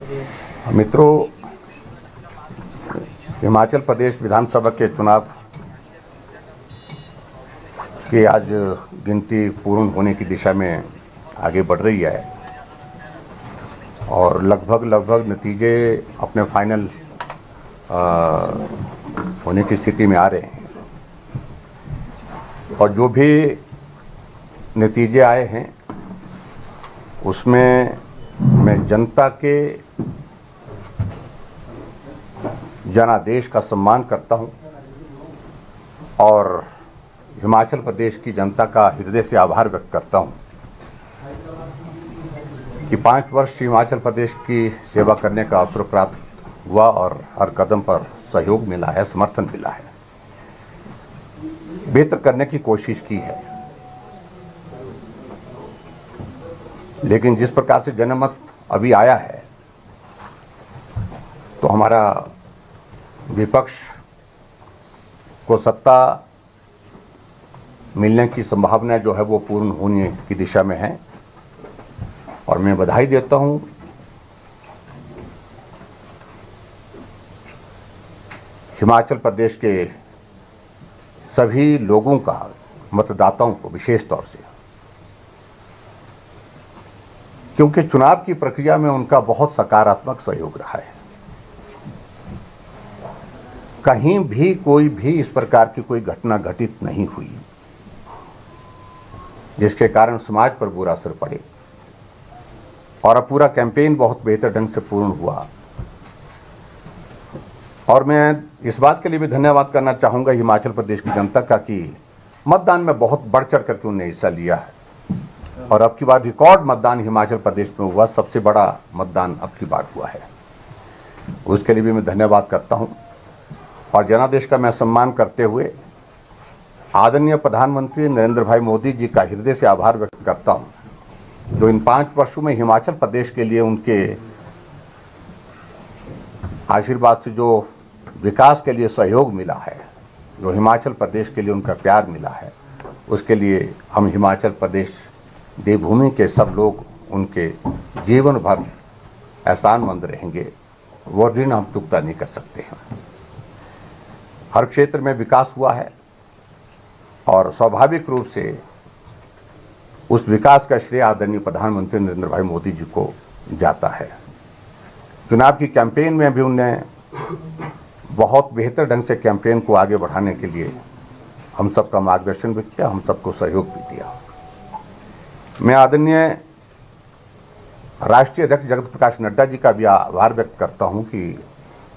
मित्रों, हिमाचल प्रदेश विधानसभा के चुनाव की आज गिनती पूर्ण होने की दिशा में आगे बढ़ रही है और लगभग नतीजे अपने फाइनल होने की स्थिति में आ रहे हैं। और जो भी नतीजे आए हैं उसमें मैं जनता के जनादेश का सम्मान करता हूं और हिमाचल प्रदेश की जनता का हृदय से आभार व्यक्त करता हूं कि 5 वर्ष हिमाचल प्रदेश की सेवा करने का अवसर प्राप्त हुआ और हर कदम पर सहयोग मिला है, समर्थन मिला है, बेहतर करने की कोशिश की है। लेकिन जिस प्रकार से जनमत अभी आया है तो हमारा विपक्ष को सत्ता मिलने की संभावना जो है वो पूर्ण होने की दिशा में है और मैं बधाई देता हूं हिमाचल प्रदेश के सभी लोगों का, मतदाताओं को विशेष तौर से, क्योंकि चुनाव की प्रक्रिया में उनका बहुत सकारात्मक सहयोग रहा है। कहीं भी कोई भी इस प्रकार की कोई घटना घटित नहीं हुई जिसके कारण समाज पर बुरा असर पड़े और अब पूरा कैंपेन बहुत बेहतर ढंग से पूर्ण हुआ। और मैं इस बात के लिए भी धन्यवाद करना चाहूंगा हिमाचल प्रदेश की जनता का कि मतदान में बहुत बढ़ चढ़ करके उन्होंने हिस्सा लिया है और अब की बार रिकॉर्ड मतदान हिमाचल प्रदेश में हुआ, सबसे बड़ा मतदान अब की बार हुआ है। उसके लिए भी मैं धन्यवाद करता हूं और जनादेश का मैं सम्मान करते हुए आदरणीय प्रधानमंत्री नरेंद्र भाई मोदी जी का हृदय से आभार व्यक्त करता हूं, जो इन 5 वर्षों में हिमाचल प्रदेश के लिए उनके आशीर्वाद से जो विकास के लिए सहयोग मिला है, जो हिमाचल प्रदेश के लिए उनका प्यार मिला है, उसके लिए हम हिमाचल प्रदेश देवभूमि के सब लोग उनके जीवन भर एहसानमंद रहेंगे। वो ऋण हम चुकता नहीं कर सकते हैं। हर क्षेत्र में विकास हुआ है और स्वाभाविक रूप से उस विकास का श्रेय आदरणीय प्रधानमंत्री नरेंद्र भाई मोदी जी को जाता है। चुनाव की कैंपेन में भी उन्होंने बहुत बेहतर ढंग से कैंपेन को आगे बढ़ाने के लिए हम सबका मार्गदर्शन भी किया, हम सबको सहयोग भी दिया। मैं आदरणीय राष्ट्रीय अध्यक्ष जगत प्रकाश नड्डा जी का भी आभार व्यक्त करता हूं कि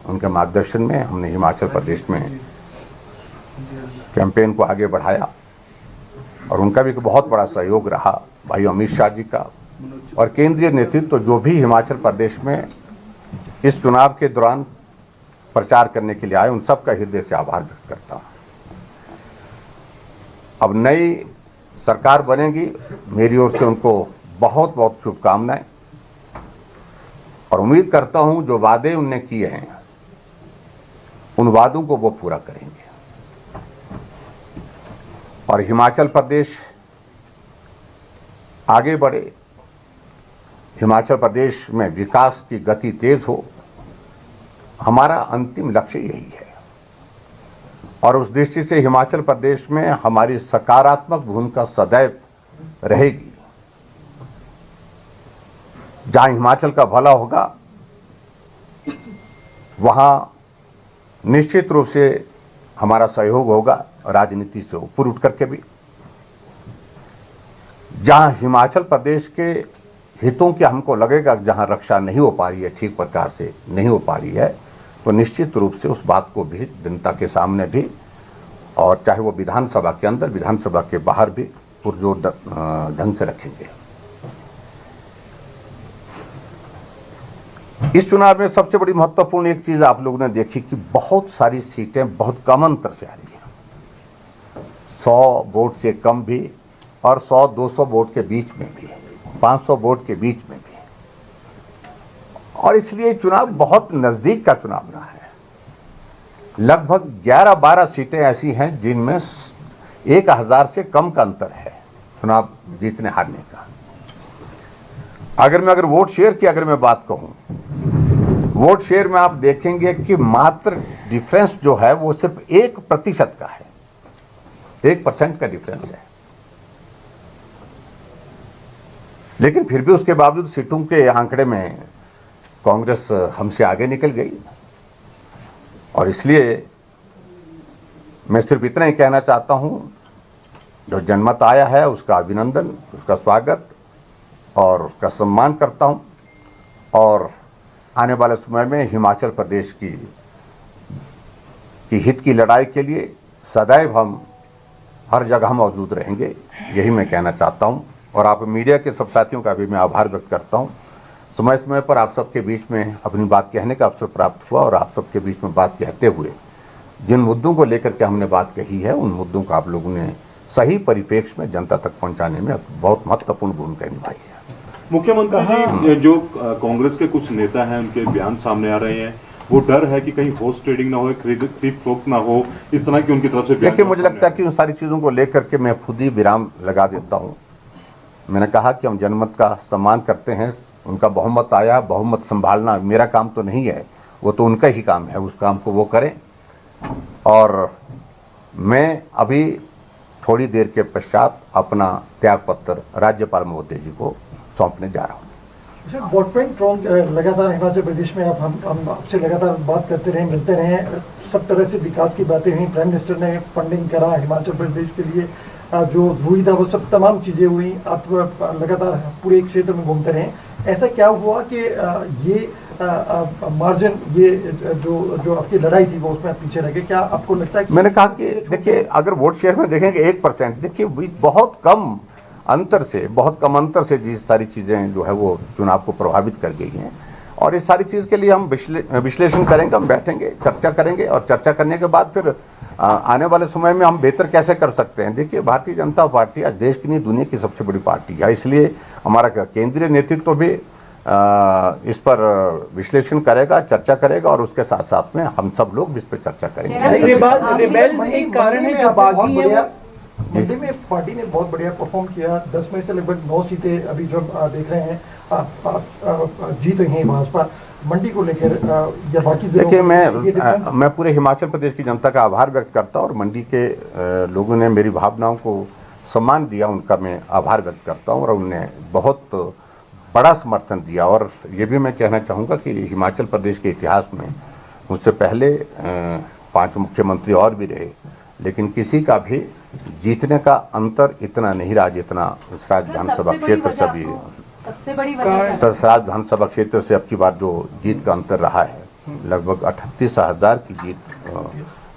उनके मार्गदर्शन में हमने हिमाचल प्रदेश में कैंपेन को आगे बढ़ाया और उनका भी बहुत बड़ा सहयोग रहा। भाई अमित शाह जी का और केंद्रीय नेतृत्व जो भी हिमाचल प्रदेश में इस चुनाव के दौरान प्रचार करने के लिए आए, उन सब का हृदय से आभार व्यक्त करता हूं। अब नई सरकार बनेगी, मेरी ओर से उनको बहुत बहुत शुभकामनाएं और उम्मीद करता हूं जो वादे उनने किए हैं उन वादों को वो पूरा करेंगे और हिमाचल प्रदेश आगे बढ़े, हिमाचल प्रदेश में विकास की गति तेज हो, हमारा अंतिम लक्ष्य यही है। और उस दृष्टि से हिमाचल प्रदेश में हमारी सकारात्मक भूमिका सदैव रहेगी। जहां हिमाचल का भला होगा वहां निश्चित रूप से हमारा सहयोग होगा, राजनीति से ऊपर उठ करके भी। जहां हिमाचल प्रदेश के हितों की हमको लगेगा जहां रक्षा नहीं हो पा रही है, ठीक प्रकार से नहीं हो पा रही है, तो निश्चित रूप से उस बात को भी जनता के सामने भी और चाहे वो विधानसभा के अंदर, विधानसभा के बाहर भी पुरजोर ढंग से रखेंगे। इस चुनाव में सबसे बड़ी महत्वपूर्ण एक चीज आप लोगों ने देखी कि बहुत सारी सीटें बहुत कम अंतर से आ रही हैं, 100 वोट से कम भी और 100-200 वोट के बीच में भी, 500 वोट के बीच में भी। और इसलिए चुनाव बहुत नजदीक का चुनाव रहा है। लगभग 11-12 सीटें ऐसी हैं जिनमें 1000 से कम का अंतर है चुनाव जीतने हारने का। अगर वोट शेयर की अगर मैं बात कहूं वोट शेयर में आप देखेंगे कि मात्र डिफरेंस जो है वो सिर्फ 1% का है, 1% का डिफरेंस है। लेकिन फिर भी उसके बावजूद सीटों के आंकड़े में कांग्रेस हमसे आगे निकल गई। और इसलिए मैं सिर्फ इतना ही कहना चाहता हूं, जो जनमत आया है उसका अभिनंदन, उसका स्वागत और उसका सम्मान करता हूं। और आने वाले समय में हिमाचल प्रदेश की हित की लड़ाई के लिए सदैव हम हर जगह मौजूद रहेंगे, यही मैं कहना चाहता हूं। और आप मीडिया के सब साथियों का भी मैं आभार व्यक्त करता हूं। समय समय पर आप सबके बीच में अपनी बात कहने का अवसर प्राप्त हुआ और आप सबके बीच में बात कहते हुए जिन मुद्दों को लेकर के हमने बात कही है, उन मुद्दों को आप लोगों ने सही परिप्रेक्ष्य में जनता तक पहुंचाने में बहुत महत्वपूर्ण भूमिका निभाई है। मुख्यमंत्री जी, जो कांग्रेस के कुछ नेता हैं उनके बयान सामने आ रहे हैं, वो डर है कि कहीं हॉर्स ट्रेडिंग ना हो, खरीद फरोख्त ना हो, इस तरह की उनकी तरफ से। देखिए, मुझे लगता है कि उन सारी चीज़ों को लेकर के मैं खुद ही विराम लगा देता हूँ। मैंने कहा कि हम जनमत का सम्मान करते हैं, उनका बहुमत आया, बहुमत संभालना मेरा काम तो नहीं है, वो तो उनका ही काम है, उस काम को वो करें। और मैं अभी थोड़ी देर के पश्चात अपना त्यागपत्र राज्यपाल महोदय जी को सौंपने जा रहा हूँ। वोट बैंक रॉन्ग लगातार हिमाचल प्रदेश में हम आपसे लगातार बात करते रहे, मिलते रहे, सब तरह से विकास की बातें हुई, प्राइम मिनिस्टर ने फंडिंग करा हिमाचल प्रदेश के लिए, जो हुई था वो सब तमाम चीज़ें हुई। आप लगातार पूरे क्षेत्र में घूमते रहे, ऐसा क्या हुआ कि ये मार्जिन, ये जो आपकी लड़ाई थी वो उसमें पीछे रह गए? क्या आपको लगता है कि मैंने कहा कि देखिए, अगर वोट शेयर में देखेंगे 1%, देखिए बहुत कम अंतर से जी सारी चीज़ें जो है वो चुनाव को प्रभावित कर गई हैं। और इस सारी चीज़ के लिए हम विश्लेषण करेंगे, हम बैठेंगे, चर्चा करेंगे और चर्चा करने के बाद फिर आने वाले समय में हम बेहतर कैसे कर सकते हैं। देखिए, भारतीय जनता पार्टी आज देश की नहीं दुनिया की सबसे बड़ी पार्टी है, इसलिए हमारा केंद्रीय नेतृत्व भी इस पर विश्लेषण करेगा, चर्चा करेगा और उसके साथ साथ में हम सब लोग इस पर चर्चा करेंगे। मंडी में पार्टी ने बहुत बढ़िया परफॉर्म किया, 10 में से लगभग 9 सीटें अभी जो देख रहे हैं जीत रही हैं भाजपा। मंडी को लेकर या बाकी देखिए, मैं पूरे हिमाचल प्रदेश की जनता का आभार व्यक्त करता हूं और मंडी के लोगों ने मेरी भावनाओं को सम्मान दिया, उनका मैं आभार व्यक्त करता हूं और उन्होंने बहुत बड़ा समर्थन दिया। और ये भी मैं कहना चाहूँगा कि हिमाचल प्रदेश के इतिहास में मुझसे पहले 5 मुख्यमंत्री और भी रहे, लेकिन किसी का भी जीतने का अंतर इतना नहीं रहा जितना सराज विधानसभा क्षेत्र से भी, सराज विधानसभा क्षेत्र से अब की बार जो जीत का अंतर रहा है, लगभग 38,000 की जीत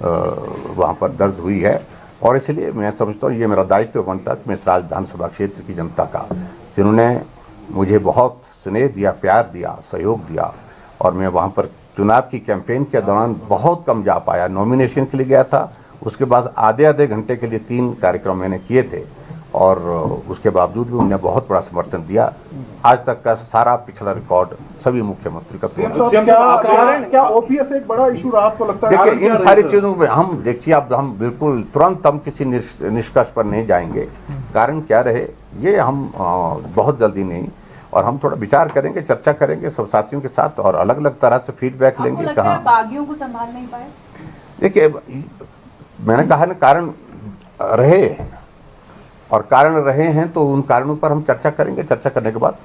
वहाँ पर दर्ज हुई है। और इसलिए मैं समझता हूँ ये मेरा दायित्व बनता है कि मैं सराज विधानसभा क्षेत्र की जनता का, जिन्होंने मुझे बहुत स्नेह दिया, प्यार दिया, सहयोग दिया, और मैं वहाँ पर चुनाव की कैंपेन के दौरान बहुत कम जा पाया। नॉमिनेशन के लिए गया था, उसके बाद आधे घंटे के लिए 3 कार्यक्रम मैंने किए थे और उसके बावजूद भी उन्होंने बहुत बड़ा समर्थन दिया। आज तक का सारा पिछला रिकॉर्ड सभी मुख्यमंत्री का क्या ओपीएस एक बड़ा इशू रहा आपको लगता है? देखिए, इन सारी चीजों में हम देखिए, अब हम बिल्कुल तुरंत हम किसी निष्कर्ष पर नहीं जाएंगे। कारण क्या रहे ये हम बहुत जल्दी नहीं, और हम थोड़ा विचार करेंगे, चर्चा करेंगे सब साथियों के साथ और अलग अलग तरह से फीडबैक लेंगे। कहाँ बागियों को संभाल नहीं पाए? देखिए, मैंने कहा ना, कारण रहे हैं और कारण रहे हैं तो उन कारणों पर हम चर्चा करेंगे। चर्चा करने के बाद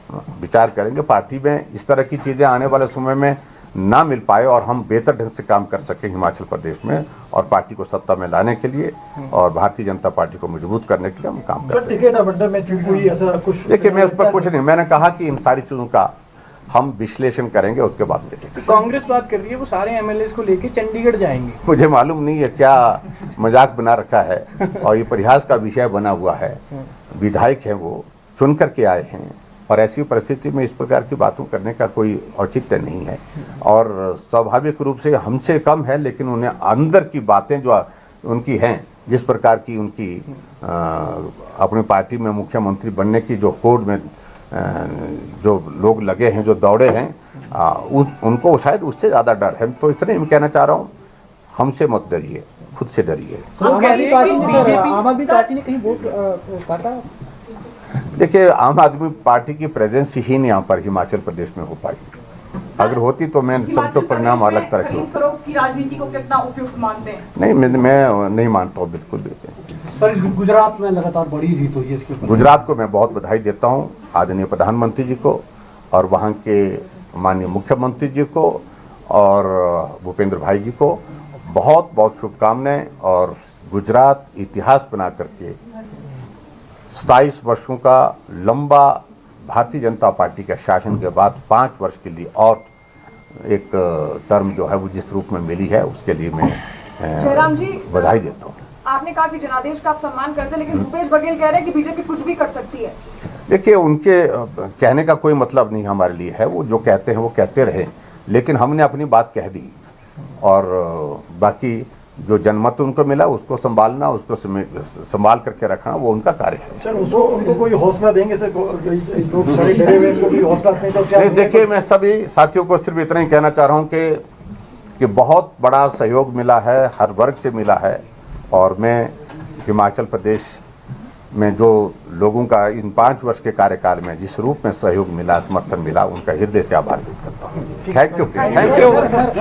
विचार करेंगे। पार्टी में इस तरह की चीज़ें आने वाले समय में ना मिल पाए और हम बेहतर ढंग से काम कर सकें हिमाचल प्रदेश में और पार्टी को सत्ता में लाने के लिए और भारतीय जनता पार्टी को मजबूत करने के लिए हम काम करते हैं। टिकट आवंटन में चूक हुई ऐसा कुछ? देखिए, मैं उस पर कुछ नहीं, मैंने कहा कि इन सारी चीज़ों का हम विश्लेषण करेंगे, उसके बाद देखेंगे। कांग्रेस बात कर रही है वो सारे एमएलए को लेके चंडीगढ़ जाएंगे। मुझे मालूम नहीं है क्या मजाक बना रखा है और ये परिहास का विषय बना हुआ है। विधायक हैं, वो चुन करके आए हैं और ऐसी परिस्थिति में इस प्रकार की बातों करने का कोई औचित्य नहीं है और स्वाभाविक रूप से हमसे कम है, लेकिन उन्हें अंदर की बातें जो उनकी हैं, जिस प्रकार की उनकी अपनी पार्टी में मुख्यमंत्री बनने की जो होड़ में जो लोग लगे हैं, जो दौड़े हैं, उनको शायद उससे ज़्यादा डर है। तो इतने मैं कहना चाह रहा हूँ, हमसे मत डरिए, खुद से डरिए। आम आदमी पार्टी ने कहीं वोट काटा? देखिए, आम आदमी पार्टी की प्रेजेंस ही नहीं यहाँ पर हिमाचल प्रदेश में हो पाई। अगर होती तो मैं सब तो परिणाम अलग तरह के खरीद फरोख्त की राजनीति को कितना उपयुक्त मानते हैं? नहीं, मैं नहीं मानता हूँ बिल्कुल भी। सर गुजरात में लगातार बड़ी जीत हुई है इसके ऊपर। गुजरात को मैं बहुत बधाई देता हूँ, आदरणीय प्रधानमंत्री जी को और वहाँ के माननीय मुख्यमंत्री जी को और भूपेंद्र भाई जी को बहुत बहुत शुभकामनाएं। और गुजरात इतिहास बना करके 27 वर्षों का लंबा भारतीय जनता पार्टी के शासन के बाद 5 वर्ष के लिए और एक टर्म जो है वो जिस रूप में मिली है उसके लिए मैं जयराम जी बधाई देता हूँ। आपने कहा कि जनादेश का आप सम्मान करते हैं, लेकिन भूपेश बघेल कह रहे हैं कि बीजेपी कुछ भी कर सकती है। देखिए, उनके कहने का कोई मतलब नहीं हमारे लिए है, वो जो कहते हैं वो कहते रहे, लेकिन हमने अपनी बात कह दी और बाकी जो जनमत उनको मिला उसको संभालना, उसको संभाल करके रखना वो उनका कार्य है। सर उसको उनको कोई हौसला देंगे सर? लोग सारे डरे हुए उनको भी हौसला अपने तरफ से नहीं, देखिए, मैं सभी साथियों को सिर्फ इतना ही कहना चाह रहा हूँ कि बहुत बड़ा सहयोग मिला है, हर वर्ग से मिला है और मैं हिमाचल प्रदेश में जो लोगों का इन 5 वर्ष के कार्यकाल में जिस रूप में सहयोग मिला, समर्थन मिला, उनका हृदय से आभार व्यक्त करता हूँ। Thank you.